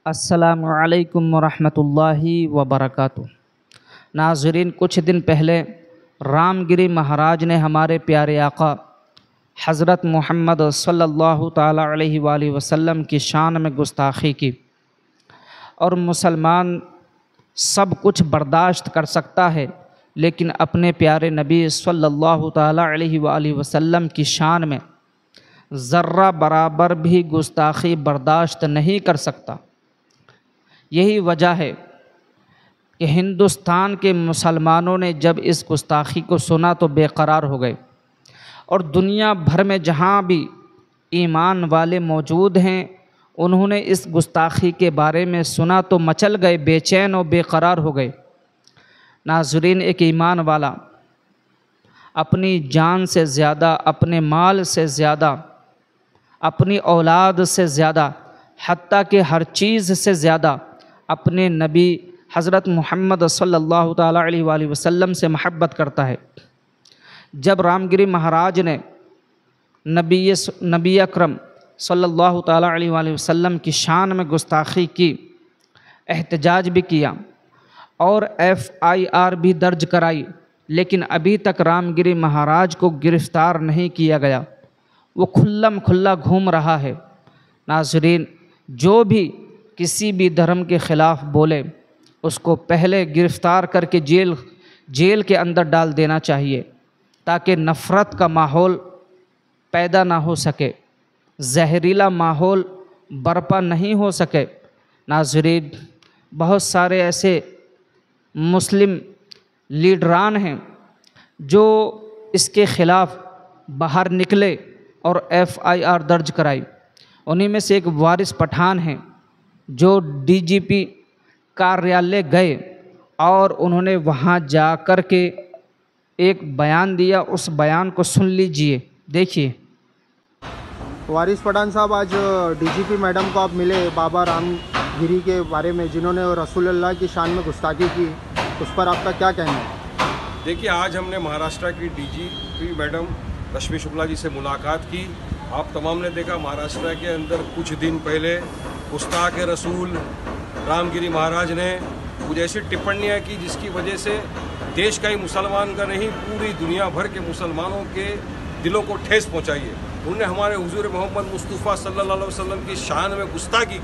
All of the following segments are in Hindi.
अस्सलामु अलैकुम वरहमतुल्लाहि वबरकातुहू। नाज़रीन, कुछ दिन पहले रामगिरी महाराज ने हमारे प्यारे आका हज़रत मोहम्मद सल्लल्लाहु ताला अलैहि वसल्लम की शान में गुस्ताखी की। और मुसलमान सब कुछ बर्दाश्त कर सकता है, लेकिन अपने प्यारे नबी सल्लल्लाहु ताला अलैहि वसल्लम की शान में ज़र्रा बराबर भी गुस्ताखी बर्दाश्त नहीं कर सकता। यही वजह है कि हिंदुस्तान के मुसलमानों ने जब इस गुस्ताखी को सुना तो बेकरार हो गए, और दुनिया भर में जहाँ भी ईमान वाले मौजूद हैं उन्होंने इस गुस्ताखी के बारे में सुना तो मचल गए, बेचैन और बेकरार हो गए। नाज़रीन, एक ईमान वाला अपनी जान से ज़्यादा, अपने माल से ज़्यादा, अपनी औलाद से ज़्यादा, हत्ता कि हर चीज़ से ज़्यादा अपने नबी हज़रत मोहम्मद सल्लल्लाहु ताला अलैहि वसल्लम से महब्बत करता है। जब रामगिरी महाराज ने नबी अकरम सल्लल्लाहु ताला अलैहि वसल्लम की शान में गुस्ताखी की, एहतजाज भी किया और FIR भी दर्ज कराई, लेकिन अभी तक रामगिरी महाराज को गिरफ़्तार नहीं किया गया। वो खुल्लम खुल्ला घूम रहा है। नाज़रीन, जो भी किसी भी धर्म के ख़िलाफ़ बोले उसको पहले गिरफ़्तार करके जेल के अंदर डाल देना चाहिए, ताकि नफ़रत का माहौल पैदा ना हो सके, जहरीला माहौल बर्पा नहीं हो सके। नाज़रीन, बहुत सारे ऐसे मुस्लिम लीडरान हैं जो इसके ख़िलाफ़ बाहर निकले और FIR दर्ज कराई। उन्हीं में से एक वारिस पठान हैं जो DGP कार्यालय गए और उन्होंने वहाँ जा कर के एक बयान दिया। उस बयान को सुन लीजिए, देखिए। वारिस पठान साहब, आज DGP मैडम को आप मिले बाबा रामगिरी के बारे में, जिन्होंने रसूलुल्लाह की शान में गुस्ताखी की, उस पर आपका क्या कहना है? देखिए, आज हमने महाराष्ट्र की DGP मैडम रश्मि शुक्ला जी से मुलाकात की। आप तमाम ने देखा, महाराष्ट्र के अंदर कुछ दिन पहले गुस्ताख रसूल रामगिरी महाराज ने कुछ ऐसी टिप्पणियाँ की जिसकी वजह से देश का ही मुसलमान का नहीं, पूरी दुनिया भर के मुसलमानों के दिलों को ठेस पहुँचाई है। उन्होंने हमारे हुजूर मोहम्मद मुस्तफ़ा सल्लल्लाहु अलैहि वसल्लम की शान में गुस्ताखी की।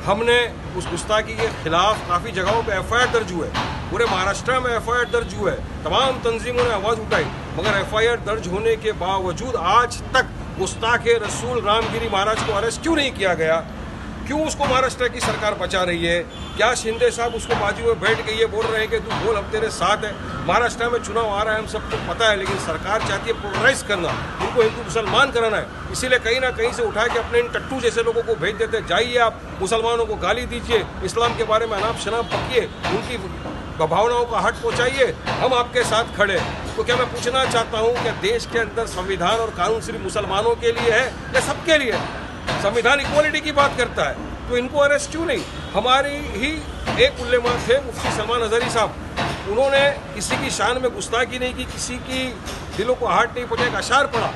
हमने उस गुस्ताखी के ख़िलाफ़ काफ़ी जगहों पे FIR दर्ज हुए, पूरे महाराष्ट्र में FIR दर्ज हुए, तमाम तंजीमों ने आवाज़ उठाई, मगर FIR दर्ज होने के बावजूद आज तक गुस्ताख रसूल रामगिरी महाराज को अरेस्ट क्यों नहीं किया गया? क्यों उसको महाराष्ट्र की सरकार बचा रही है? क्या शिंदे साहब उसको बाजू में बैठ के ये बोल रहे हैं कि तू बोल, हम तेरे साथ है? महाराष्ट्र में चुनाव आ रहा है, हम सबको पता है, लेकिन सरकार चाहती है पोलराइज करना, उनको हिंदू मुसलमान कराना है। इसीलिए कहीं ना कहीं से उठा के अपने इन टट्टू जैसे लोगों को भेज देते, जाइए आप मुसलमानों को गाली दीजिए, इस्लाम के बारे में अनाप शनाप बकिए, उनकी भावनाओं का हट पहुँचाइए, हम आपके साथ खड़े। तो क्या मैं पूछना चाहता हूँ कि देश के अंदर संविधान और कानून सिर्फ मुसलमानों के लिए है या सबके लिए? संविधान इक्वालिटी की बात करता है, तो इनको अरेस्ट क्यों नहीं? हमारी ही एक उल्लेमा थे मुफ्ती सलमान अजहरी साहब, उन्होंने किसी की शान में गुस्ताखी नहीं की, किसी की दिलों को हार्ट नहीं पहुँचा, एक अशार पड़ा,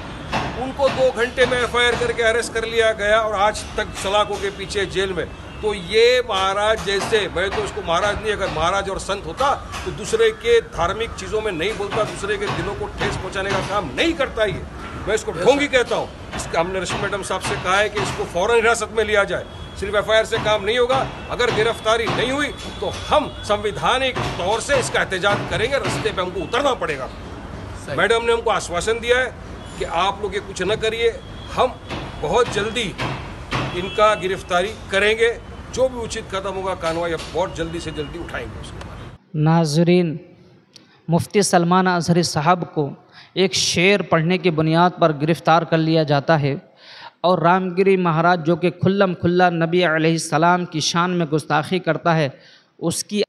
उनको 2 घंटे में FIR करके अरेस्ट कर लिया गया और आज तक सलाखों के पीछे जेल में। तो ये महाराज जैसे, मैं तो इसको महाराज नहीं, अगर महाराज और संत होता तो दूसरे के धार्मिक चीज़ों में नहीं बोलता, दूसरे के दिलों को ठेस पहुँचाने का काम नहीं करता। ये मैं इसको ढोंगी कहता हूँ। इसका हमने रश्मि मैडम साहब से कहा है कि इसको फ़ौरन हिरासत में लिया जाए। सिर्फ FIR से काम नहीं होगा, अगर गिरफ्तारी नहीं हुई तो हम संवैधानिक तौर से इसका एहतजाज करेंगे, रास्ते पे हमको उतरना पड़ेगा। मैडम ने हमको आश्वासन दिया है कि आप लोग ये कुछ न करिए, हम बहुत जल्दी इनका गिरफ्तारी करेंगे, जो भी उचित कदम होगा कार्रवाई बहुत जल्दी से जल्दी उठाएंगे उसके। नाज़रीन, मुफ्ती सलमान अजहरी साहब को एक शेर पढ़ने की बुनियाद पर गिरफ़्तार कर लिया जाता है, और रामगिरी महाराज जो कि खुल्लम खुल्ला नबी अलैहिस्सलाम की शान में गुस्ताखी करता है, उसकी